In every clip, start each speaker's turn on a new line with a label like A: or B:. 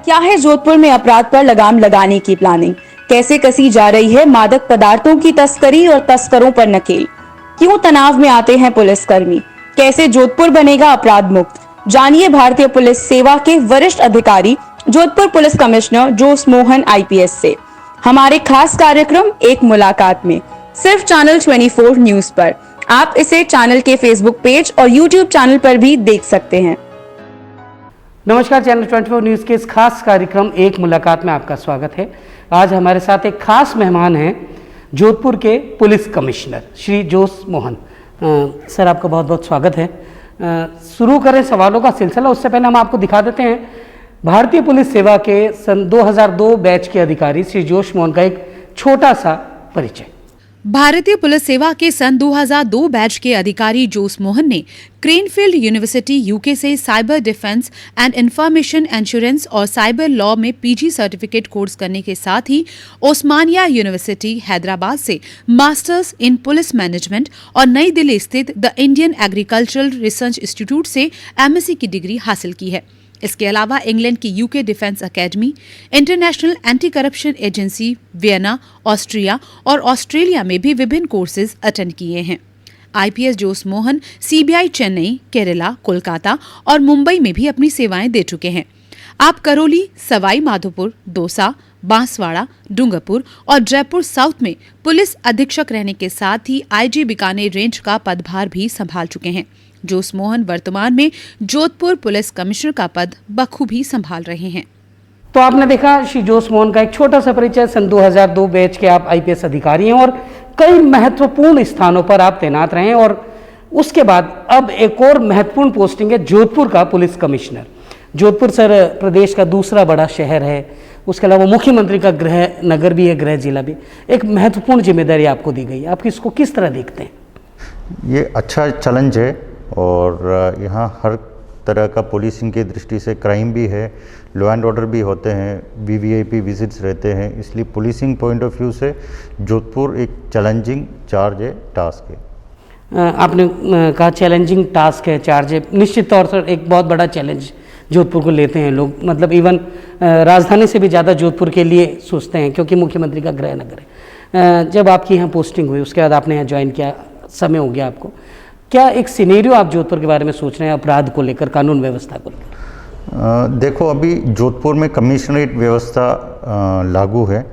A: क्या है जोधपुर में अपराध पर लगाम लगाने की प्लानिंग? कैसे कसी जा रही है मादक पदार्थों की तस्करी और तस्करों पर नकेल? क्यों तनाव में आते हैं पुलिसकर्मी? कैसे जोधपुर बनेगा अपराध मुक्त? जानिए भारतीय पुलिस सेवा के वरिष्ठ अधिकारी जोधपुर पुलिस कमिश्नर जोस मोहन आईपीएस से हमारे खास कार्यक्रम एक मुलाकात में, सिर्फ चैनल 24 न्यूज पर। आप इसे चैनल के फेसबुक पेज और यूट्यूब चैनल पर भी देख सकते हैं।
B: नमस्कार, चैनल 24 न्यूज़ के इस खास कार्यक्रम एक मुलाकात में आपका स्वागत है। आज हमारे साथ एक खास मेहमान हैं जोधपुर के पुलिस कमिश्नर श्री जोस मोहन। सर, आपका बहुत बहुत स्वागत है। शुरू करें सवालों का सिलसिला, उससे पहले हम आपको दिखा देते हैं भारतीय पुलिस सेवा के सन 2002 बैच के अधिकारी श्री जोस मोहन का एक छोटा सा परिचय।
C: भारतीय पुलिस सेवा के सन 2002 बैच के अधिकारी जोस मोहन ने क्रेनफील्ड यूनिवर्सिटी यूके से cyber defence and information insurance और साइबर लॉ में पीजी सर्टिफिकेट कोर्स करने के साथ ही ओस्मानिया यूनिवर्सिटी हैदराबाद से मास्टर्स इन पुलिस मैनेजमेंट और नई दिल्ली स्थित the Indian agricultural research institute से एमएससी की डिग्री हासिल की है। इसके अलावा इंग्लैंड की UK defence academy, international anti corruption agency Vienna, Austria और ऑस्ट्रेलिया में भी विभिन्न कोर्सेज अटेंड किए हैं। आईपीएस जोस मोहन सीबीआई चेन्नई, केरला, कोलकाता और मुंबई में भी अपनी सेवाएं दे चुके हैं। आप करौली, सवाई माधोपुर, दौसा, बांसवाड़ा, डूंगरपुर और जयपुर साउथ में पुलिस अधीक्षक रहने के साथ ही आईजी बीकानेर रेंज का पदभार भी संभाल चुके हैं। जोस मोहन वर्तमान में जोधपुर पुलिस कमिश्नर का पद बखूबी संभाल रहे हैं।
B: तो आपने देखा श्री जोस मोहन का एक छोटा सा परिचय। सन 2002 बैच के आप आईपीएस अधिकारी हैं और कई महत्वपूर्ण स्थानों पर आप तैनात रहे हैं, और उसके बाद अब एक और महत्वपूर्ण पोस्टिंग है जोधपुर का पुलिस कमिश्नर। जोधपुर सर प्रदेश का दूसरा बड़ा शहर है, उसके अलावा मुख्यमंत्री का गृह नगर भी है, गृह जिला भी। एक महत्वपूर्ण जिम्मेदारी आपको दी गई, आप इसको किस तरह देखते हैं?
D: ये अच्छा चैलेंज है और यहाँ हर तरह का पुलिसिंग की दृष्टि से क्राइम भी है, लॉ एंड ऑर्डर भी होते हैं, वीवीआईपी विजिट्स रहते हैं, इसलिए पुलिसिंग पॉइंट ऑफ व्यू से जोधपुर एक चैलेंजिंग चार्ज है, टास्क है।
B: आपने कहा चैलेंजिंग टास्क है, चार्ज है। निश्चित तौर पर एक बहुत बड़ा चैलेंज जोधपुर को लेते हैं लोग, मतलब इवन राजधानी से भी ज़्यादा जोधपुर के लिए सोचते हैं, क्योंकि मुख्यमंत्री का गृह नगर है। जब आपकी यहाँ पोस्टिंग हुई, उसके बाद आपने यहाँ ज्वाइन किया, समय हो गया आपको, क्या एक सिनेरियो आप जोधपुर के बारे में सोच रहे हैं अपराध को लेकर, कानून व्यवस्था को लेकर?
D: देखो, अभी जोधपुर में कमिश्नरेट व्यवस्था लागू है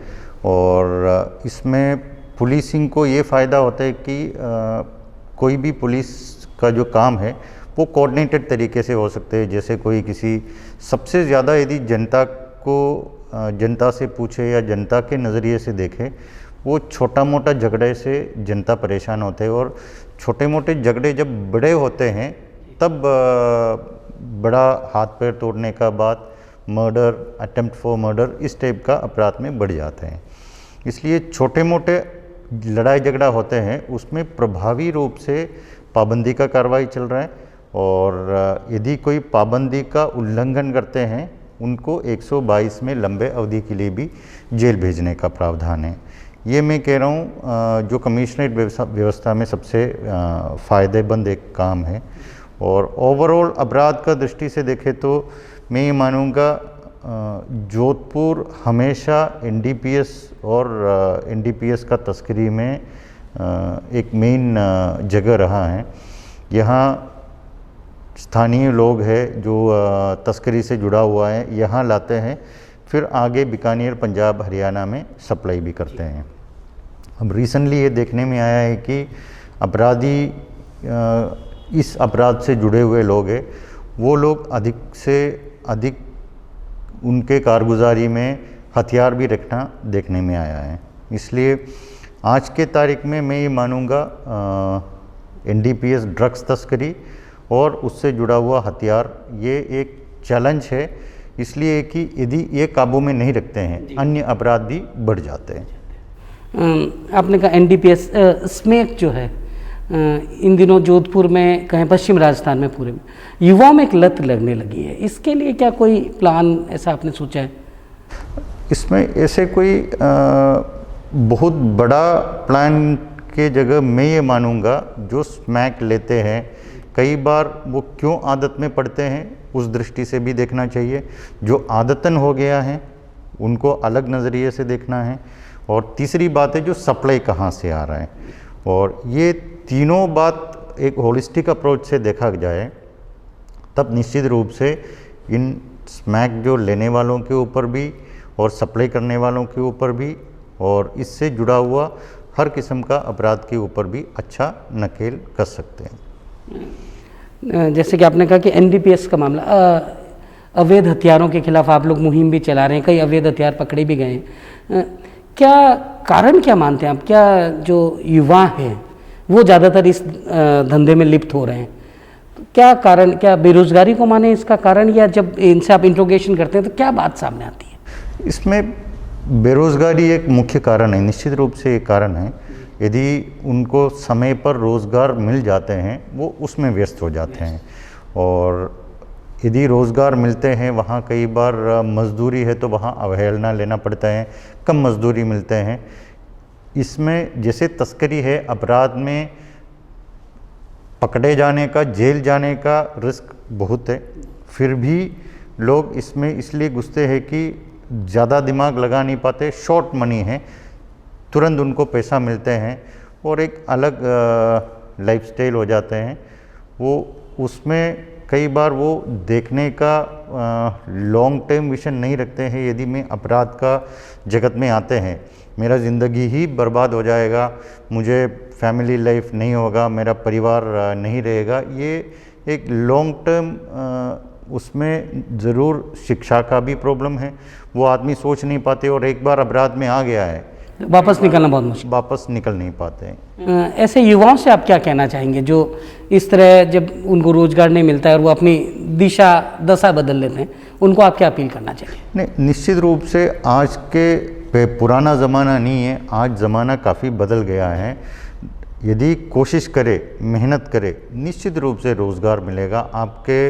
D: और इसमें पुलिसिंग को ये फ़ायदा होता है कि कोई भी पुलिस का जो काम है वो कोऑर्डिनेटेड तरीके से हो सकते हैं। जैसे कोई किसी सबसे ज़्यादा यदि जनता से पूछे या जनता के नज़रिए से देखे, वो छोटा मोटा झगड़े से जनता परेशान होते हैं, और छोटे मोटे झगड़े जब बड़े होते हैं तब बड़ा हाथ पैर तोड़ने का बात, मर्डर, अटेम्प्ट फॉर मर्डर, इस टाइप का अपराध में बढ़ जाते हैं। इसलिए छोटे मोटे लड़ाई झगड़ा होते हैं उसमें प्रभावी रूप से पाबंदी का कार्रवाई चल रहा है, और यदि कोई पाबंदी का उल्लंघन करते हैं उनको 122 में लंबे अवधि के लिए भी जेल भेजने का प्रावधान है। ये मैं कह रहा हूँ जो कमिश्नरेट व्यवस्था में सबसे फ़ायदेमंद एक काम है। और ओवरऑल अपराध का दृष्टि से देखें तो मैं ये मानूँगा जोधपुर हमेशा एनडीपीएस और एनडीपीएस का तस्करी में एक मेन जगह रहा है। यहाँ स्थानीय लोग हैं जो तस्करी से जुड़ा हुआ है, यहाँ लाते हैं, फिर आगे बीकानेर, पंजाब, हरियाणा में सप्लाई भी करते हैं। अब रिसेंटली ये देखने में आया है कि अपराधी इस अपराध से जुड़े हुए लोग हैं, वो लोग अधिक से अधिक उनके कारगुजारी में हथियार भी रखना देखने में आया है। इसलिए आज के तारीख में मैं ये मानूँगा एनडीपीएस ड्रग्स तस्करी और उससे जुड़ा हुआ हथियार ये एक चैलेंज है, इसलिए कि यदि ये काबू में नहीं रखते हैं अन्य अपराध भी बढ़ जाते हैं।
B: आपने कहा एनडीपीएस, स्मैक जो है इन दिनों जोधपुर में, कहें पश्चिम राजस्थान में, पूरे में युवाओं में एक लत लगने लगी है। इसके लिए क्या कोई प्लान ऐसा आपने सोचा है?
D: इसमें ऐसे कोई बहुत बड़ा प्लान के जगह मैं ये मानूँगा जो स्मैक लेते हैं कई बार वो क्यों आदत में पड़ते हैं उस दृष्टि से भी देखना चाहिए। जो आदतन हो गया है उनको अलग नज़रिए से देखना है। और तीसरी बात है जो सप्लाई कहाँ से आ रहा है, और ये तीनों बात एक होलिस्टिक अप्रोच से देखा जाए तब निश्चित रूप से इन स्मैक जो लेने वालों के ऊपर भी और सप्लाई करने वालों के ऊपर भी और इससे जुड़ा हुआ हर किस्म का अपराध के ऊपर भी अच्छा नकेल कस सकते हैं।
B: जैसे कि आपने कहा कि एनडीपीएस का मामला, अवैध हथियारों के खिलाफ आप लोग मुहिम भी चला रहे हैं, कई अवैध हथियार पकड़े भी गए हैं। क्या कारण क्या मानते हैं आप? क्या जो युवा हैं वो ज़्यादातर इस धंधे में लिप्त हो रहे हैं? क्या कारण, क्या बेरोजगारी को माने इसका कारण, या जब इनसे आप इंट्रोगेशन करते हैं तो क्या बात सामने आती है?
D: इसमें बेरोजगारी एक मुख्य कारण है, निश्चित रूप से एक कारण है। यदि उनको समय पर रोज़गार मिल जाते हैं वो उसमें व्यस्त हो जाते हैं, और यदि रोज़गार मिलते हैं वहाँ कई बार मजदूरी है तो वहाँ अवहेलना लेना पड़ता है, कम मजदूरी मिलते हैं। इसमें जैसे तस्करी है, अपराध में पकड़े जाने का, जेल जाने का रिस्क बहुत है, फिर भी लोग इसमें इसलिए घुसते हैं कि ज़्यादा दिमाग लगा नहीं पाते, शॉर्ट मनी है, तुरंत उनको पैसा मिलते हैं और एक अलग लाइफस्टाइल हो जाते हैं वो। उसमें कई बार वो देखने का लॉन्ग टर्म विजन नहीं रखते हैं। यदि मैं अपराध का जगत में आते हैं, मेरा ज़िंदगी ही बर्बाद हो जाएगा, मुझे फैमिली लाइफ नहीं होगा, मेरा परिवार नहीं रहेगा, ये एक लॉन्ग टर्म उसमें ज़रूर शिक्षा का भी प्रॉब्लम है। वो आदमी सोच नहीं पाते और एक बार अपराध में आ गया है
B: वापस निकलना बहुत मुश्किल,
D: वापस निकल नहीं पाते हैं।
B: ऐसे युवाओं से आप क्या कहना चाहेंगे जो इस तरह जब उनको रोजगार नहीं मिलता है और वो अपनी दिशा दशा बदल लेते हैं, उनको आप क्या अपील करना चाहिए?
D: नहीं, निश्चित रूप से आज के पुराना ज़माना नहीं है, आज ज़माना काफ़ी बदल गया है। यदि कोशिश करे, मेहनत करे, निश्चित रूप से रोज़गार मिलेगा। आपके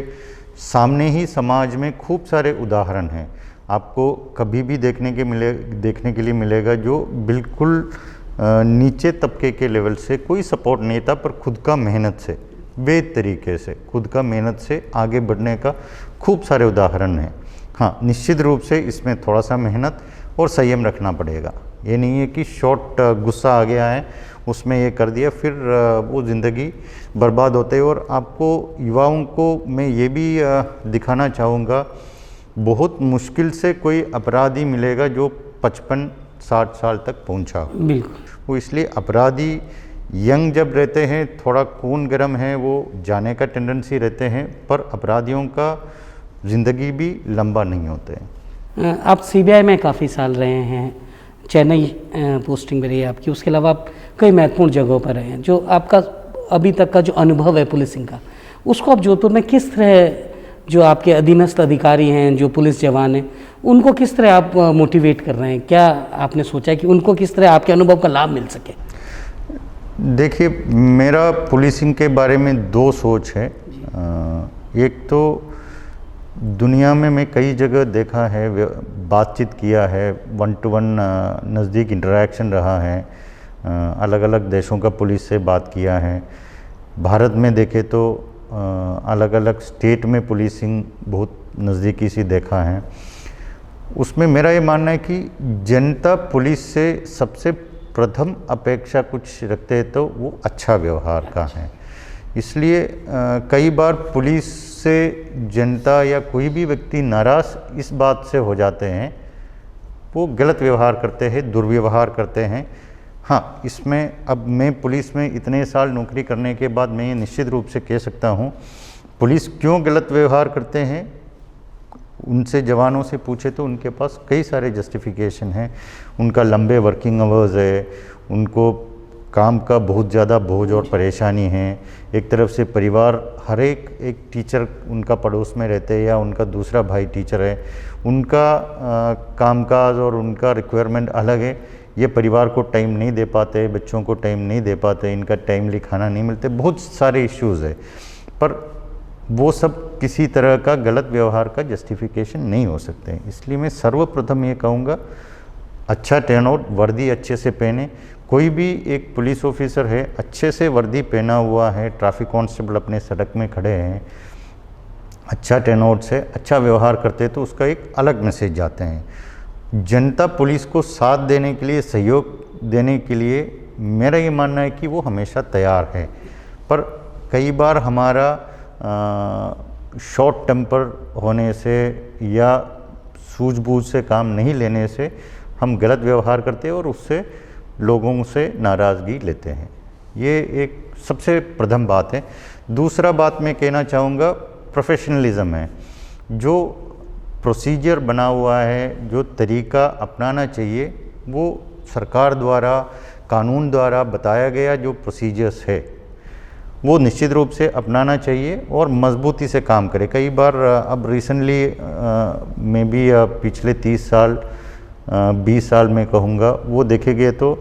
D: सामने ही समाज में खूब सारे उदाहरण हैं, आपको कभी भी देखने के लिए मिलेगा जो बिल्कुल नीचे तबके के लेवल से कोई सपोर्ट नहीं था, पर खुद का मेहनत से, वैध तरीके से, खुद का मेहनत से आगे बढ़ने का खूब सारे उदाहरण हैं। हाँ, निश्चित रूप से इसमें थोड़ा सा मेहनत और संयम रखना पड़ेगा। ये नहीं है कि शॉर्ट गुस्सा आ गया है उसमें ये कर दिया फिर वो ज़िंदगी बर्बाद होते। और आपको युवाओं को मैं ये भी दिखाना चाहूँगा, बहुत मुश्किल से कोई अपराधी मिलेगा जो 55-60 साल तक पहुंचा हो।
B: बिल्कुल,
D: वो इसलिए अपराधी यंग जब रहते हैं, थोड़ा खून गर्म है, वो जाने का टेंडेंसी रहते हैं, पर अपराधियों का ज़िंदगी भी लंबा नहीं होते हैं।
B: आप सीबीआई में काफ़ी साल रहे हैं, चेन्नई पोस्टिंग में रही है आपकी, उसके अलावा आप कई महत्वपूर्ण जगहों पर रहे हैं। जो आपका अभी तक का जो अनुभव है पुलिसिंग का, उसको आप जोधपुर में किस तरह, जो आपके अधीनस्थ अधिकारी हैं, जो पुलिस जवान हैं, उनको किस तरह आप मोटिवेट कर रहे हैं? क्या आपने सोचा है कि उनको किस तरह आपके अनुभव का लाभ मिल सके?
D: देखिए, मेरा पुलिसिंग के बारे में दो सोच है। एक तो दुनिया में मैं कई जगह देखा है, बातचीत किया है, 1-to-1 नज़दीक इंटरेक्शन रहा है, अलग अलग देशों का पुलिस से बात किया है। भारत में देखे तो अलग अलग स्टेट में पुलिसिंग बहुत नज़दीकी से देखा है। उसमें मेरा ये मानना है कि जनता पुलिस से सबसे प्रथम अपेक्षा कुछ रखते हैं तो वो अच्छा व्यवहार का है। इसलिए कई बार पुलिस से जनता या कोई भी व्यक्ति नाराज़ इस बात से हो जाते हैं, वो गलत व्यवहार करते हैं, दुर्व्यवहार करते हैं। हाँ, इसमें अब मैं पुलिस में इतने साल नौकरी करने के बाद मैं ये निश्चित रूप से कह सकता हूँ, पुलिस क्यों गलत व्यवहार करते हैं, उनसे जवानों से पूछे तो उनके पास कई सारे जस्टिफिकेशन हैं। उनका लंबे वर्किंग आवर्स है, उनको काम का बहुत ज़्यादा बोझ और परेशानी है, एक तरफ से परिवार, हर एक टीचर उनका पड़ोस में रहते हैं या उनका दूसरा भाई टीचर है, उनका कामकाज और उनका रिक्वायरमेंट अलग है। ये परिवार को टाइम नहीं दे पाते, बच्चों को टाइम नहीं दे पाते, इनका टाइमली खाना नहीं मिलते, बहुत सारे इश्यूज़ है। पर वो सब किसी तरह का गलत व्यवहार का जस्टिफिकेशन नहीं हो सकते। इसलिए मैं सर्वप्रथम ये कहूँगा, अच्छा टर्नआउट, वर्दी अच्छे से पहने। कोई भी एक पुलिस ऑफिसर है, अच्छे से वर्दी पहना हुआ है, ट्रैफिक कांस्टेबल अपने सड़क में खड़े हैं, अच्छा टर्नआउट से अच्छा व्यवहार करते हैं तो उसका एक अलग मैसेज जाते हैं। जनता पुलिस को साथ देने के लिए, सहयोग देने के लिए मेरा ये मानना है कि वो हमेशा तैयार है, पर कई बार हमारा शॉर्ट टेम्पर होने से या सूझबूझ से काम नहीं लेने से हम गलत व्यवहार करते हैं और उससे लोगों से नाराज़गी लेते हैं। ये एक सबसे प्रथम बात है। दूसरा बात मैं कहना चाहूँगा, प्रोफेशनलिज्म है। जो प्रोसीजर बना हुआ है, जो तरीका अपनाना चाहिए, वो सरकार द्वारा, कानून द्वारा बताया गया जो प्रोसीजर्स है वो निश्चित रूप से अपनाना चाहिए और मजबूती से काम करे। कई बार अब रिसेंटली में भी पिछले 30 साल 20 साल में कहूँगा, वो देखे गए तो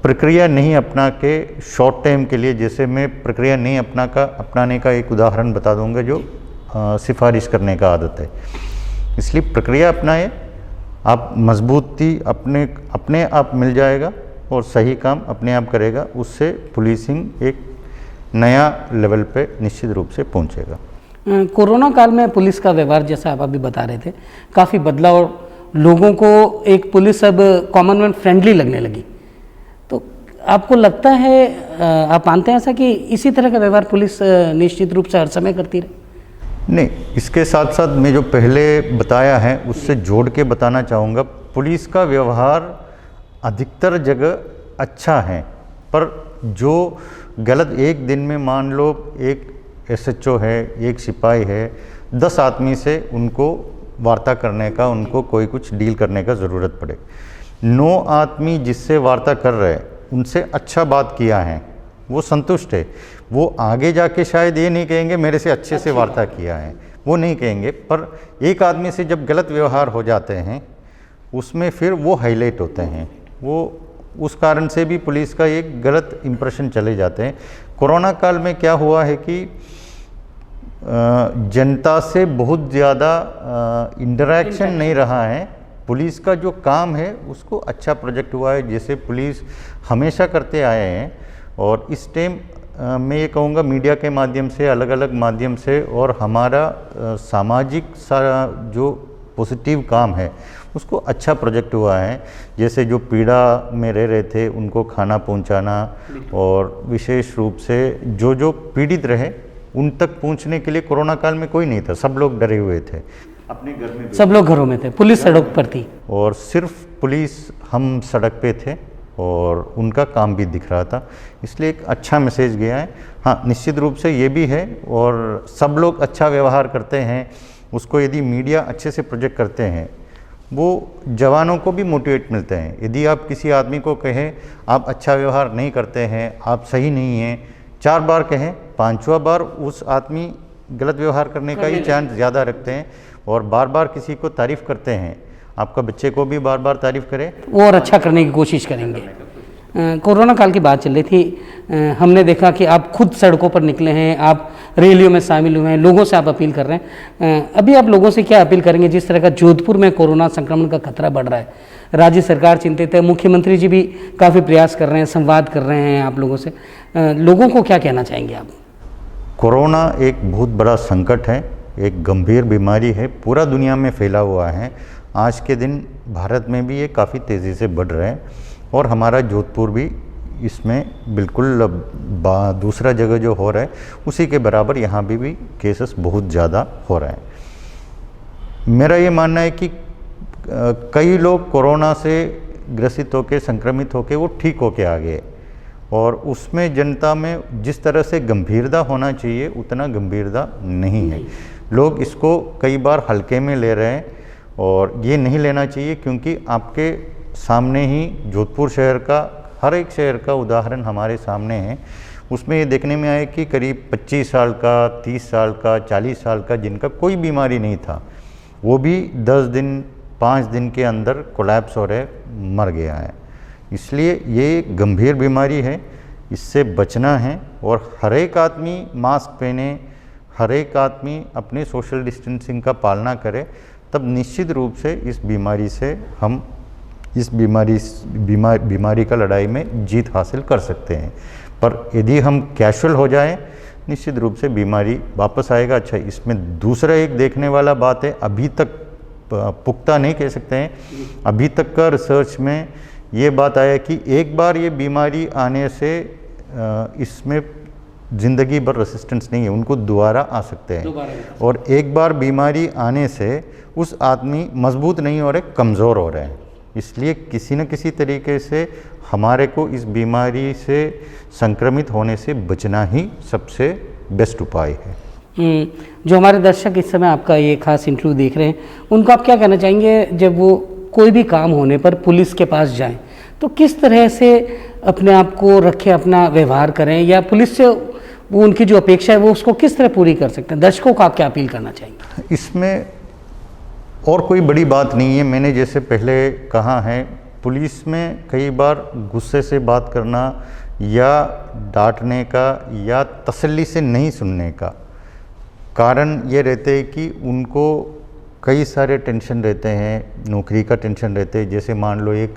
D: प्रक्रिया नहीं अपना के शॉर्ट टाइम के लिए, जैसे मैं प्रक्रिया नहीं अपनाने का एक उदाहरण बता दूंगा जो सिफारिश करने का आदत है। इसलिए प्रक्रिया अपनाए, आप मजबूती अपने आप मिल जाएगा और सही काम अपने आप करेगा, उससे पुलिसिंग एक नया लेवल पे निश्चित रूप से पहुंचेगा।
B: कोरोना काल में पुलिस का व्यवहार, जैसा आप अभी बता रहे थे, काफ़ी बदला और लोगों को एक पुलिस अब कॉमनवेल्थ फ्रेंडली लगने लगी। तो आपको लगता है, आप मानते हैं ऐसा कि इसी तरह का व्यवहार पुलिस निश्चित रूप से हर समय करती रहे?
D: नहीं, इसके साथ साथ मैं जो पहले बताया है उससे जोड़ के बताना चाहूँगा, पुलिस का व्यवहार अधिकतर जगह अच्छा है, पर जो गलत, एक दिन में मान लो एक SHO है, एक सिपाही है, 10 आदमी से उनको वार्ता करने का, उनको कोई कुछ डील करने का ज़रूरत पड़े। 9 आदमी जिससे वार्ता कर रहे हैं उनसे अच्छा बात किया है, वो संतुष्ट है। वो आगे जाके शायद ये नहीं कहेंगे मेरे से अच्छे से वार्ता किया है, वो नहीं कहेंगे, पर एक आदमी से जब गलत व्यवहार हो जाते हैं उसमें फिर वो हाईलाइट होते हैं। वो उस कारण से भी पुलिस का एक गलत इंप्रेशन चले जाते हैं। कोरोना काल में क्या हुआ है कि जनता से बहुत ज़्यादा इंटरेक्शन नहीं रहा है। पुलिस का जो काम है उसको अच्छा प्रोजेक्ट हुआ है, जैसे पुलिस हमेशा करते आए हैं। और इस टाइम मैं ये कहूँगा मीडिया के माध्यम से, अलग अलग माध्यम से, और हमारा सामाजिक जो पॉजिटिव काम है उसको अच्छा प्रोजेक्ट हुआ है। जैसे जो पीड़ा में रह रहे थे उनको खाना पहुंचाना, और विशेष रूप से जो पीड़ित रहे उन तक पहुंचने के लिए कोरोना काल में कोई नहीं था, सब लोग डरे हुए थे, अपने घर में,
B: सब लोग घरों में थे, पुलिस सड़क पर थी
D: और सिर्फ पुलिस, हम सड़क पे थे और उनका काम भी दिख रहा था। इसलिए एक अच्छा मैसेज गया है। हाँ, निश्चित रूप से ये भी है, और सब लोग अच्छा व्यवहार करते हैं, उसको यदि मीडिया अच्छे से प्रोजेक्ट करते हैं, वो जवानों को भी मोटिवेट मिलते हैं। यदि आप किसी आदमी को कहें आप अच्छा व्यवहार नहीं करते हैं, आप सही नहीं हैं, 4 बार कहें, 5वां बार उस आदमी गलत व्यवहार करने का ही चांस ज़्यादा रखते हैं। और बार बार किसी को तारीफ़ करते हैं, आपका बच्चे को भी बार बार तारीफ़ करें,
B: वो और अच्छा करने की कोशिश करेंगे। कोरोना काल की बात चल रही थी, हमने देखा कि आप खुद सड़कों पर निकले हैं, आप रैलियों में शामिल हुए हैं, लोगों से आप अपील कर रहे हैं। अभी आप लोगों से क्या अपील करेंगे? जिस तरह का जोधपुर में कोरोना संक्रमण का खतरा बढ़ रहा है, राज्य सरकार चिंतित है, मुख्यमंत्री जी भी काफ़ी प्रयास कर रहे हैं, संवाद कर रहे हैं आप लोगों से, लोगों को क्या कहना चाहेंगे आप?
D: कोरोना एक बहुत बड़ा संकट है, एक गंभीर बीमारी है, पूरा दुनिया में फैला हुआ है। आज के दिन भारत में भी ये काफ़ी तेज़ी से बढ़ रहा है, और हमारा जोधपुर भी इसमें बिल्कुल दूसरा जगह जो हो रहा है उसी के बराबर यहाँ भी केसेस बहुत ज़्यादा हो रहा है। मेरा ये मानना है कि कई लोग कोरोना से ग्रसित होकर, संक्रमित होकर वो ठीक होके आ गए, और उसमें जनता में जिस तरह से गंभीरता होना चाहिए उतना गंभीरता नहीं है। लोग इसको कई बार हल्के में ले रहे हैं, और ये नहीं लेना चाहिए, क्योंकि आपके सामने ही जोधपुर शहर का, हर एक शहर का उदाहरण हमारे सामने है। उसमें ये देखने में आया कि करीब 25 साल का, 30 साल का, 40 साल का जिनका कोई बीमारी नहीं था, वो भी 10 दिन 5 दिन के अंदर कोलैप्स हो रहे, मर गया है। इसलिए ये गंभीर बीमारी है, इससे बचना है, और हर एक आदमी मास्क पहने, हर एक आदमी अपने सोशल डिस्टेंसिंग का पालना करे, तब निश्चित रूप से इस बीमारी से हम इस बीमारी का लड़ाई में जीत हासिल कर सकते हैं। पर यदि हम कैजुअल हो जाएं, निश्चित रूप से बीमारी वापस आएगा। अच्छा, इसमें दूसरा एक देखने वाला बात है, अभी तक पुख्ता नहीं कह सकते हैं, अभी तक का रिसर्च में ये बात आया कि एक बार ये बीमारी आने से इसमें ज़िंदगी भर रेसिस्टेंस नहीं है, उनको दोबारा आ सकते हैं। और एक बार बीमारी आने से उस आदमी मजबूत नहीं हो रहे, कमज़ोर हो रहे हैं। इसलिए किसी न किसी तरीके से हमारे को इस बीमारी से संक्रमित होने से बचना ही सबसे बेस्ट उपाय है।
B: जो हमारे दर्शक इस समय आपका ये खास इंटरव्यू देख रहे हैं, उनको आप क्या कहना चाहेंगे जब वो कोई भी काम होने पर पुलिस के पास जाएं, तो किस तरह से अपने आप को रखें, अपना व्यवहार करें, या पुलिस से वो उनकी जो अपेक्षा है वो उसको किस तरह पूरी कर सकते हैं? दर्शकों को आप क्या अपील करना चाहेंगे?
D: इसमें और कोई बड़ी बात नहीं है। मैंने जैसे पहले कहा है, पुलिस में कई बार गुस्से से बात करना या डांटने का या तसल्ली से नहीं सुनने का कारण ये रहते हैं कि उनको कई सारे टेंशन रहते हैं, नौकरी का टेंशन रहते हैं। जैसे मान लो एक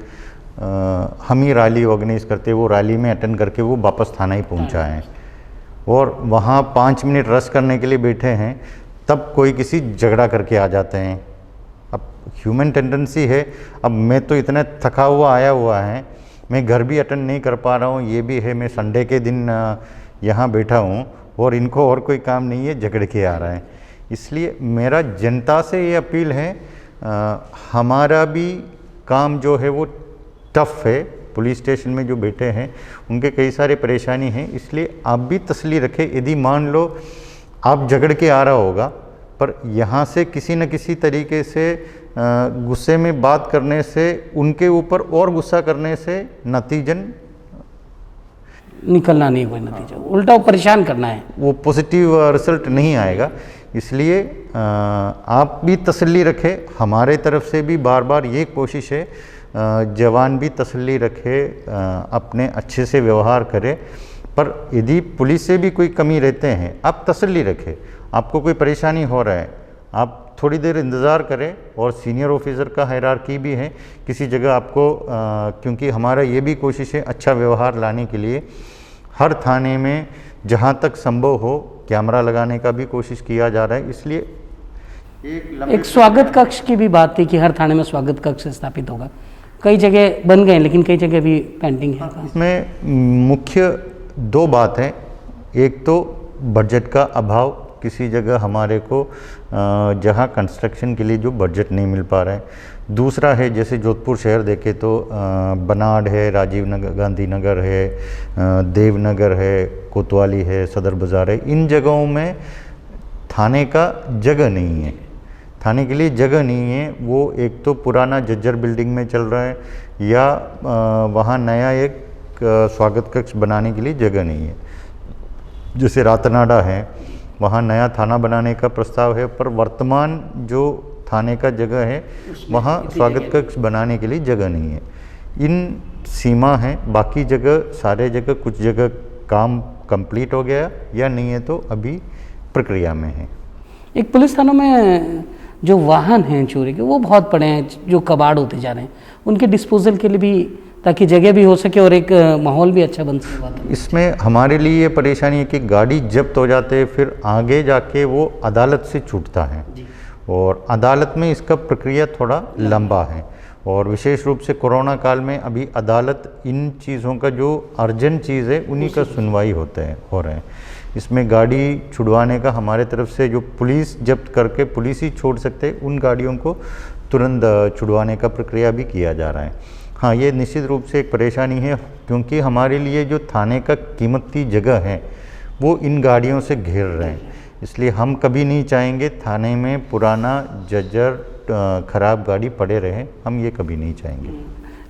D: हम ही रैली ऑर्गेनाइज करते, वो रैली में अटेंड करके वो वापस थाना ही पहुंचा है और वहाँ 5 मिनट रेस्ट करने के लिए बैठे हैं, तब कोई किसी झगड़ा करके आ जाते हैं। अब ह्यूमन टेंडेंसी है, अब मैं तो इतना थका हुआ आया हुआ है, मैं घर भी अटेंड नहीं कर पा रहा हूँ, ये भी है, मैं संडे के दिन यहाँ बैठा हूँ और इनको और कोई काम नहीं है, झगड़ के आ रहा है। इसलिए मेरा जनता से ये अपील है, हमारा भी काम जो है वो टफ है। पुलिस स्टेशन में जो बैठे हैं उनके कई सारे परेशानी हैं, इसलिए आप भी तसल्ली रखें। यदि मान लो आप झगड़ के आ रहा होगा, पर यहाँ से किसी न किसी तरीके से गुस्से में बात करने से, उनके ऊपर और गुस्सा करने से नतीजन
B: निकलना नहीं, कोई नतीजा उल्टा वो परेशान करना है,
D: वो पॉजिटिव रिजल्ट नहीं आएगा। इसलिए आप भी तसल्ली रखें। हमारे तरफ से भी बार बार ये कोशिश है, जवान भी तसल्ली रखे, अपने अच्छे से व्यवहार करें। पर यदि पुलिस से भी कोई कमी रहते हैं, आप तसल्ली रखें। आपको कोई परेशानी हो रहा है, आप थोड़ी देर इंतज़ार करें। और सीनियर ऑफिसर का हायरार्की भी है, किसी जगह आपको क्योंकि हमारा ये भी कोशिश है अच्छा व्यवहार लाने के लिए हर थाने में जहाँ तक संभव हो कैमरा लगाने का भी कोशिश किया जा रहा है। इसलिए
B: एक स्वागत कक्ष की भी बात थी कि हर थाने में स्वागत कक्ष स्थापित होगा, कई जगह बन गए लेकिन कई जगह भी पेंडिंग है।
D: इसमें मुख्य 2 बात हैं। एक तो बजट का अभाव, किसी जगह हमारे को जहां कंस्ट्रक्शन के लिए जो बजट नहीं मिल पा रहा है। दूसरा है, जैसे जोधपुर शहर देखे तो बनाड है, राजीव नगर, गांधी नगर है, देवनगर है, कोतवाली है, सदर बाज़ार है। इन जगहों में थाने का जगह नहीं है, थाने के लिए जगह नहीं है। वो एक तो पुराना जज्जर बिल्डिंग में चल रहा है, या वहाँ नया एक स्वागत कक्ष बनाने के लिए जगह नहीं है। जैसे रातनाडा है, वहाँ नया थाना बनाने का प्रस्ताव है, पर वर्तमान जो थाने का जगह है वहाँ स्वागत कक्ष बनाने के लिए जगह नहीं है। इन सीमा है, बाकी जगह सारे जगह कुछ जगह काम कंप्लीट हो गया या नहीं है तो अभी प्रक्रिया में है।
B: एक पुलिस थानों में जो वाहन हैं चोरी के वो बहुत पड़े हैं, जो कबाड़ होते जा रहे हैं, उनके डिस्पोजल के लिए भी, ताकि जगह भी हो सके और एक माहौल भी अच्छा बन सके।
D: इसमें हमारे लिए ये परेशानी है कि गाड़ी जब्त हो जाते हैं, फिर आगे जाके वो अदालत से छूटता है और अदालत में इसका प्रक्रिया थोड़ा लंबा है। और विशेष रूप से कोरोना काल में अभी अदालत इन चीज़ों का जो अर्जेंट चीज़ है उन्हीं का सुनवाई हो रहे हैं। इसमें गाड़ी छुड़वाने का हमारे तरफ से जो पुलिस जब्त करके पुलिस ही छोड़ सकते हैं, उन गाड़ियों को तुरंत छुड़वाने का प्रक्रिया भी किया जा रहा है। हाँ, ये निश्चित रूप से एक परेशानी है, क्योंकि हमारे लिए जो थाने का कीमती जगह है वो इन गाड़ियों से घेर रहे हैं। इसलिए हम कभी नहीं चाहेंगे थाने में पुराना जज्जर खराब गाड़ी पड़े रहे, हम ये कभी नहीं चाहेंगे।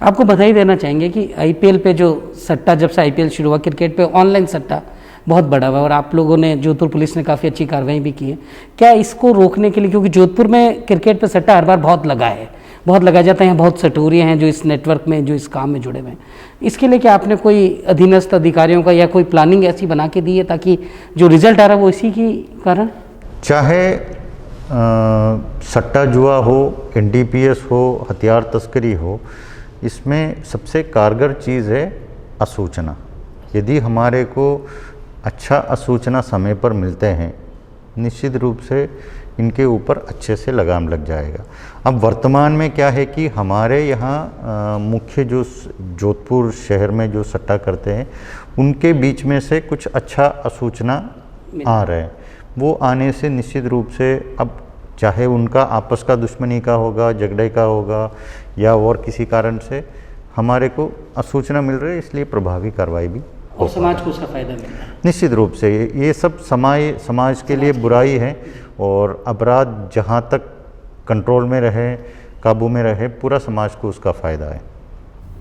B: आपको बधाई देना चाहेंगे कि आईपीएल पे जो सट्टा, जब से आईपीएल शुरू हुआ क्रिकेट पे ऑनलाइन सट्टा बहुत बड़ा हुआ और आप लोगों ने, जोधपुर पुलिस ने काफ़ी अच्छी कार्रवाई भी की है। क्या इसको रोकने के लिए, क्योंकि जोधपुर में क्रिकेट पे सट्टा हर बार बहुत लगा है, बहुत लगाया जाता है, यहाँ बहुत सटोरियाँ हैं जो इस नेटवर्क में, जो इस काम में जुड़े हुए हैं, इसके लिए क्या आपने कोई अधीनस्थ अधिकारियों का या कोई प्लानिंग ऐसी बना के दी है ताकि जो रिजल्ट आ रहा है वो इसी की कारण?
D: चाहे सट्टा जुआ हो, एनडीपीएस हो, हथियार तस्करी हो, इसमें सबसे कारगर चीज़ है असूचना। यदि हमारे को अच्छा असूचना समय पर मिलते हैं, निश्चित रूप से इनके ऊपर अच्छे से लगाम लग जाएगा। अब वर्तमान में क्या है कि हमारे यहाँ मुख्य जो जोधपुर शहर में जो सट्टा करते हैं उनके बीच में से कुछ अच्छा असूचना आ रहे हैं। वो आने से निश्चित रूप से अब चाहे उनका आपस का दुश्मनी का होगा, झगड़े का होगा या और किसी कारण से हमारे को असूचना मिल रही है, इसलिए प्रभावी कार्रवाई भी
B: और समाज को उसका फायदा मिल रहा है।
D: निश्चित रूप से ये सब समाज के लिए बुराई है और अपराध जहाँ तक कंट्रोल में रहे, काबू में रहे, पूरा समाज को उसका फ़ायदा है।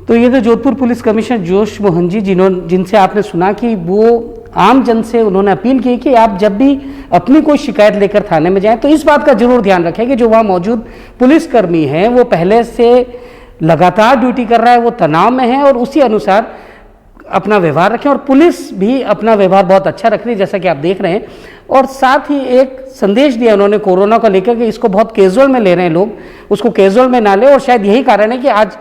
B: तो ये तो जोधपुर पुलिस कमिश्नर जोश मोहन जी जिनसे आपने सुना कि वो आम जन से उन्होंने अपील की कि आप जब भी अपनी कोई शिकायत लेकर थाने में जाएं तो इस बात का जरूर ध्यान रखें कि जो वहाँ मौजूद पुलिसकर्मी हैं वो पहले से लगातार ड्यूटी कर रहा है, वो तनाव में है और उसी अनुसार अपना व्यवहार रखें। और पुलिस भी अपना व्यवहार बहुत अच्छा रख रही है जैसा कि आप देख रहे हैं। और साथ ही एक संदेश दिया उन्होंने कोरोना को लेकर कि इसको बहुत कैजुअल में ले रहे हैं लोग, उसको कैजुअल में ना ले। और शायद यही कारण है कि आज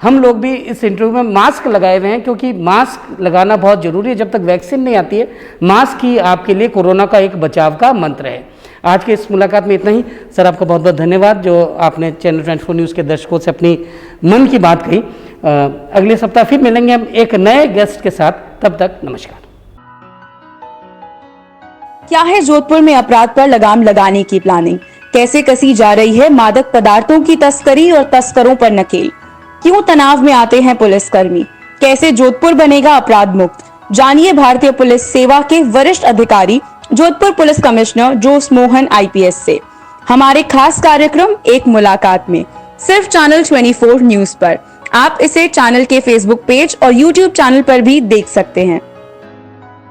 B: हम लोग भी इस इंटरव्यू में मास्क लगाए हुए हैं, क्योंकि मास्क लगाना बहुत जरूरी है। जब तक वैक्सीन नहीं आती है, मास्क ही आपके लिए कोरोना का एक बचाव का मंत्र है। आज के इस मुलाकात में इतना ही। सर, आपका बहुत बहुत धन्यवाद जो आपने चैनल 24 न्यूज़ के दर्शकों से अपनी मन की बात कही। अगले सप्ताह फिर मिलेंगे हम एक नए गेस्ट के साथ, तब तक नमस्कार।
A: क्या है जोधपुर में अपराध पर लगाम लगाने की प्लानिंग? कैसे कसी जा रही है मादक पदार्थों की तस्करी और तस्करों पर नकेल? क्यों तनाव में आते हैं पुलिसकर्मी? कैसे जोधपुर बनेगा अपराध मुक्त? जानिए भारतीय पुलिस सेवा के वरिष्ठ अधिकारी जोधपुर पुलिस कमिश्नर जोश मोहन IPS से हमारे खास कार्यक्रम एक मुलाकात में, सिर्फ चैनल 24 न्यूज पर। आप इसे चैनल के फेसबुक पेज और YouTube चैनल पर भी देख सकते हैं।